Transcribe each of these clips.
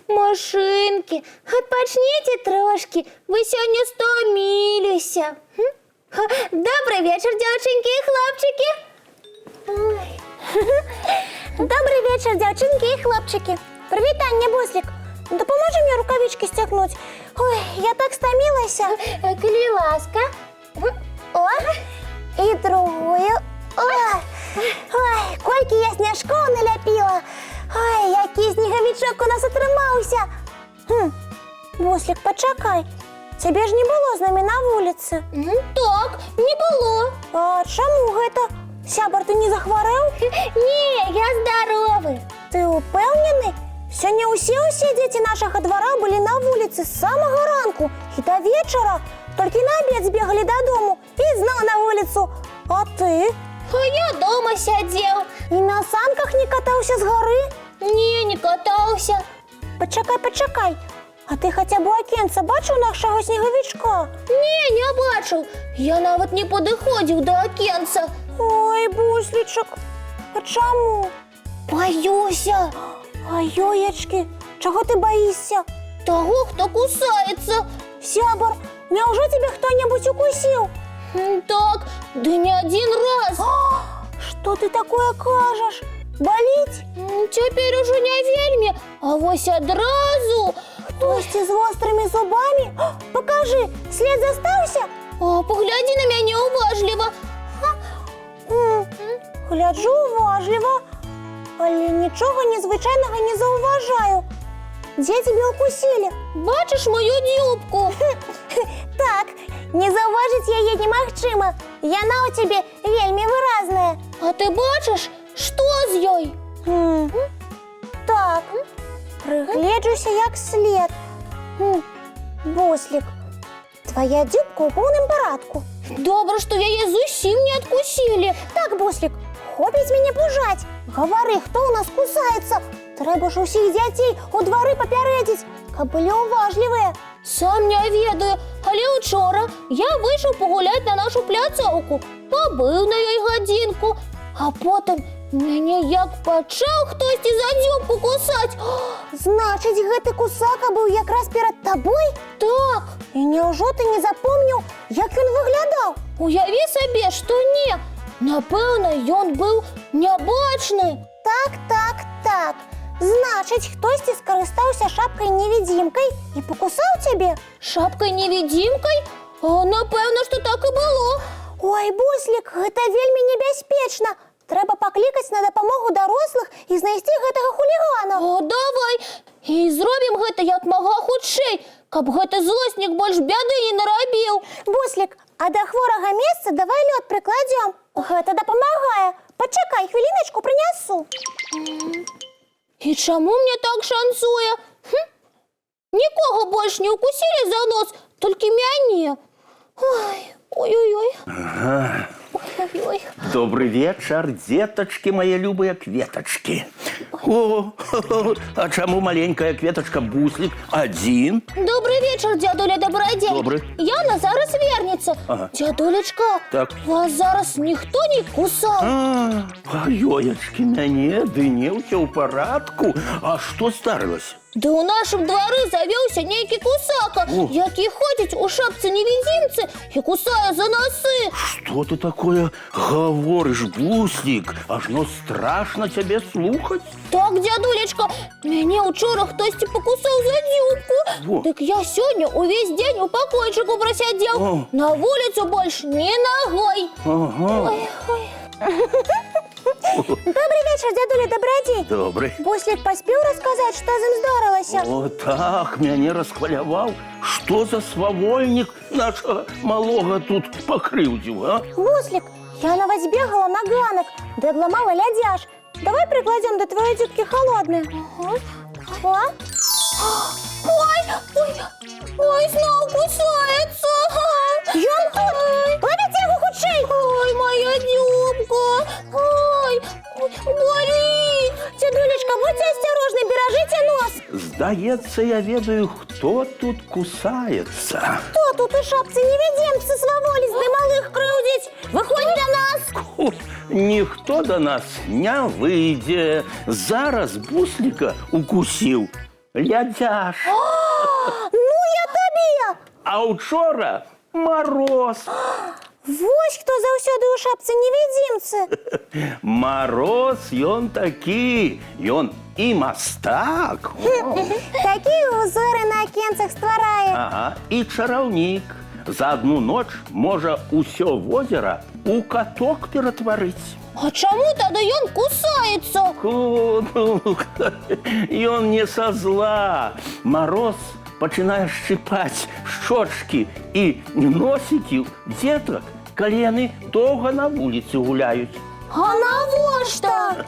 Машинки, отпочните трошки, вы сегодня стомилися. Добрый вечер, девчонки и хлопчики. Добрый вечер, девчонки и хлопчики. Привітання, Буслик. Допоможи мені рукавички стягнуть. Ой, я так стомилася. Коли ласка. О, і другую. Ой, кольки я сняжков наляпила. Ой, який сніговичок у нас отримався. Буслик, почекай. Тебе ж не було з нами на вулиці. Так, не було. А чому гэта? Сябар, ти не захворів? Ні, я здоровий. Ти упевнений? Сьогодні усі діти нашого двора були на вулиці з самого ранку і до вечора. Тільки на обід збігали додому і знову на вулицю. А ти? А я дома сидів. І на санках не катався з гори? Ні, не катався. Почекай. А ти хоча б у окенце бачив нашого сніговичка? Ні, не бачив. Я навіть не підходив до окенца. Ой, Бусличок, а чому? Боюся. Ой-ой-очки, чого ти боїшся? Того, хто кусається. Сябар, неужели тебе хто-нибудь укусив? Так, да не один раз. Что ты такое кажешь? Болить? Теперь уже не вельми, а вось одразу. Хтось із острими зубами? Покажи, слід застався? Погляди на мене уважливо. Гляджу уважливо, але нічого незвичайного не зауважаю. Де тебе укусили? Бачиш мою дюбку? Так, не зауважить її немагчимо. Яна у тебе вельми виразна. А ти бачиш, що з їй? Так, пригляджуся як слід. Буслик, твоя дюбка у повному порядку. Добре, що її зовсім не откусили. Так, Буслик, хопить мене пужать. Говори, хто у нас кусається. Треба ж усіх дітей у двори попередити, каб були уважливі. Сам не ведаю, але вчора я вийшов погуляти на нашу пляцовку. Побив на їй годинку, а потім мене як почав хтось за дюбку кусати. Значить, гэты кусака був якраз перед тобою? Так. І невже ти не запомнив, як він виглядав? Уяви собі, що ні. Напевно, він був необачний. Так. Значить, хтось скористався шапкою-невидимкою і покусав тебе? Шапкою-невидимкою? Напевно, що так і було. Ой, Буслик, гэта вельми небяспечна. Треба покликати на допомогу дорослих і знайти гэтага хулігана. Давай, і зробимо гэта як мага хутчэй, каб гэты злоснік больш бяды не наробіў. Буслик, а до хворага месца давай лёд прикладем. Гэта дапамагае. Почекай, хвилиночку принесу. І чаму мне так шанцуе? Нікого больш не укусили за нос, толькі мяне. Ой-ой-ой. Ой-ой-ой. Добрый вечер, деточки мои любые кветочки. А чему маленькая кветочка Буслик один? Добрый вечер, дядуля Добродей. Добрый. Яна зараз вернется. Ага. Дядулечка, Так. вас зараз ніхто не кусав? Ой-очки, мяне, ды не ўсё ў парадку. А што здарылася? Да у нашым двары завёўся нейкі кусака, які ходзіць у шапцы-невідзімцы і кусае за носы. Что ты такое говоришь, Буслик? Ажно страшно тебе слухать. Так, дядулечка, мяне учора хтосьці пакусаў за дзюбку. Дык я сёння увесь дзень у пакойчыку прасядзеў. На вуліцу больш ні ногой. Ага. Ой. Добрый вечер, дядуля Добродей. Добрый. Буслик поспел рассказать, что з ім здарылася? О, так, мяне расхваляваў. Што за свавольнік нашага малога тут пакрыўдзіў, а? Буслик, я нават збегала на ганак, да адламала лядзяш. Давай прикладем до твоей дюбки холодной. Ой, зноў кусаецца. Ён тут! Ловіце яго хутчэй! Ой, моя дюбка! Ой, болі! Здаецца, я ведаю, хто тут кусаецца. Хто тут у шапцы-невидимцы сваволіць ды малых крыўдзіць? Выходь для нас! Фу, ніхто до нас не выйдзе. Зараз бусліка укусіў лядзяш. Ну я табе! А учора Мароз. Вось хто заўсёды ў шапцы-невидимцы. Мароз ён такі, ён і мастак. Такія ўзоры на акенцах стварае. Ага, і чараўнік. За одну ноч можа ўсё возера у каток ператварыць. А чаму тады ён кусаецца? Ён не са зла. Мароз пачынае шчыпаць шчочкі і носікі дзетак, калі яны доўга на вуліцы гуляюць. А навошта?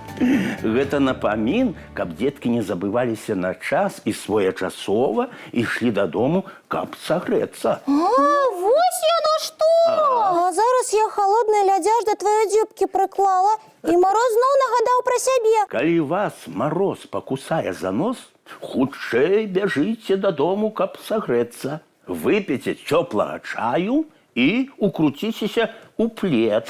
Гэта напамін, каб дзеткі не забываліся на час і своечасова ішлі дадому, каб сагрэцца. Вось яно што! А зараз я халодны лядзяш да тваёй дзюбкі прыклала, і Мароз зноў нагадаў пра сябе. Калі вас Мароз пакусае за нос, хутчэй бяжыце дадому, каб сагрэцца. Выпіце цёплага чаю і укруціцеся у плед.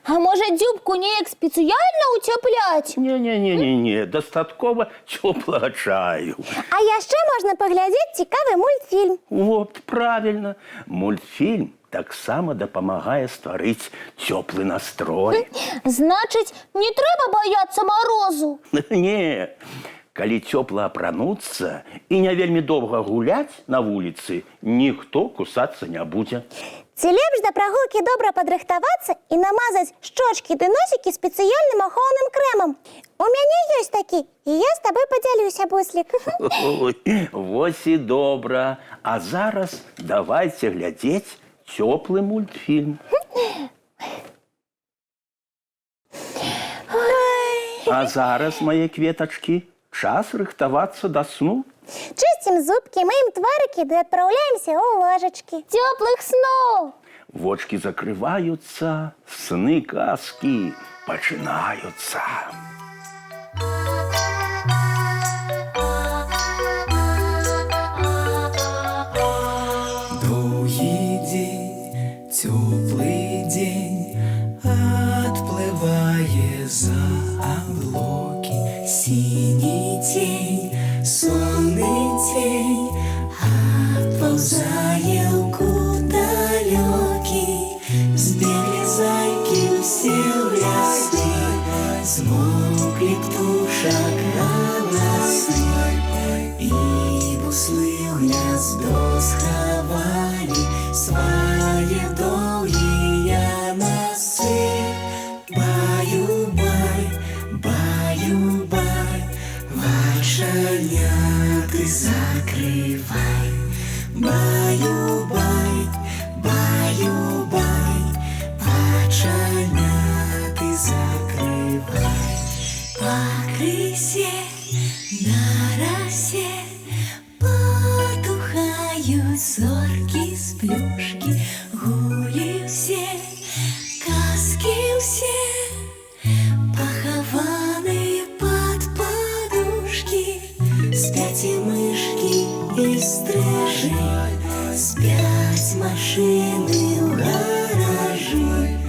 А можа дзюбку неяк спецыяльна ўцяпляць? Не, дастаткова цёплага чаю. А яшчэ можна паглядзець цікавы мультфільм. Вот, правильно. Мультфільм таксама дапамагае стварыць цёплы настрой. Значыць, не трэба баяцца Марозу. Не, калі цёпла апрануцца і не вельмі доўга гуляць на вуліцы, ніхто кусацца не будзе. Ці лепш да прагулкі добра падрыхтавацца і намазаць шчочкі ды носікі спецыяльным ахоўным крэмам. У мяне ёсць такі, і я з табой падзялюся, буслік. Ой, вось і добра. А зараз давайце глядзець цёплы мультфільм. А зараз, мае кветачкі, час рыхтавацца да сну. Чысцім зубкі, мыем тварыкі ды адпраўляемся ў ложачкі. Цёплых сноў! Вочкі закрываюцца, сны казкі пачынаюцца. Доўгі дзень, цёплы дзень, адплывае за аблокі. Сіні цень, сонны цень, адпаўзае ў кут далёкі. Збеглі зайкі ўсе ў ляскі, змоўклі птушак галасы, і буслы ў гняздо схавалі свае доўгія носы. Баю-бай, баю-бай, вачаняты закрывай. Баю-бай, баю-бай, вачаняты закрывай. Пакрысе, на расе потухаюць зоркі з плюшкі. Гулі ўсе, казкі ўсе, пахаваныя пад падушкі. Спяць і мышкі, і стрыжы, спяць машыны ў гаражы.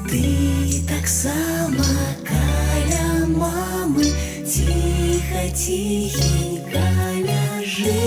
Ты таксама каля мамы ціха-ціхенька ляжы.